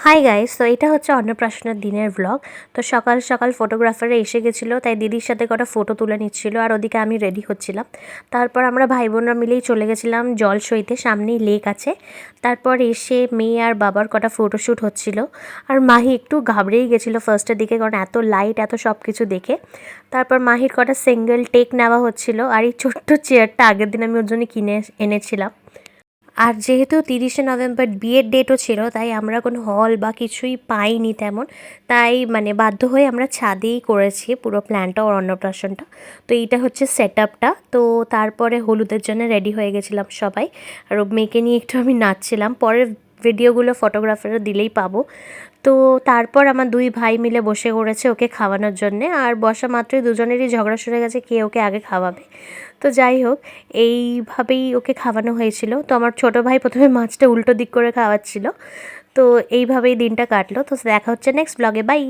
Hi guys, তো এটা হচ্ছে অন্নপ্রাশনের দিনের ব্লগ। তো সকাল সকাল ফটোগ্রাফাররা এসে গেছিলো, তাই দিদির সাথে কটা ফটো তুলে নিচ্ছিল আর ওদিকে আমি রেডি হচ্ছিলাম। তারপর আমরা ভাই বোনরা মিলেই চলে গেছিলাম জল সইতে, সামনেই লেক আছে। তারপর এসে মেয়ে আর বাবার কটা ফটোশ্যুট হচ্ছিল। আর মাহি একটু ঘাবড়েই গেছিলো ফার্স্টের দিকে, কারণ এত লাইট এত সব কিছু দেখে। তারপর মাহির কটা সিঙ্গেল টেক নেওয়া হচ্ছিল। আর এই ছোট্ট চেয়ারটা আগের দিন আমি ওর জন্য কিনে এনেছিলাম। আর যেহেতু 30শে নভেম্বর বিয়ের ডেটও ছিল, তাই আমরা কোনো হল বা কিছুই পাইনি তেমন। তাই বাধ্য হয়ে আমরা ছাদেই করেছি পুরো প্ল্যানটা ওর অন্নপ্রাশনটা। তো এইটা হচ্ছে সেট আপটা। তো তারপরে হলুদের জন্য রেডি হয়ে গেছিলাম সবাই। আর মেয়েকে নিয়ে একটু আমি নাচছিলাম, পরের ভিডিওগুলো ফটোগ্রাফাররা দিলেই পাবো। তো তারপর আমার দুই ভাই মিলে বসে পড়েছে ওকে খাওয়ানোর জন্যে। আর বসা মাত্রই দুজনেরই ঝগড়া শুরু গেছে কে ওকে আগে খাওয়াবে। তো যাই হোক, এইভাবেই ওকে খাওয়ানো হয়েছিল। তো আমার ছোটো ভাই প্রথমে মাছটা উল্টো দিক করে খাওয়াচ্ছিল। তো এইভাবেই দিনটা কাটলো। তো দেখা হচ্ছে নেক্সট ব্লগে, বাই।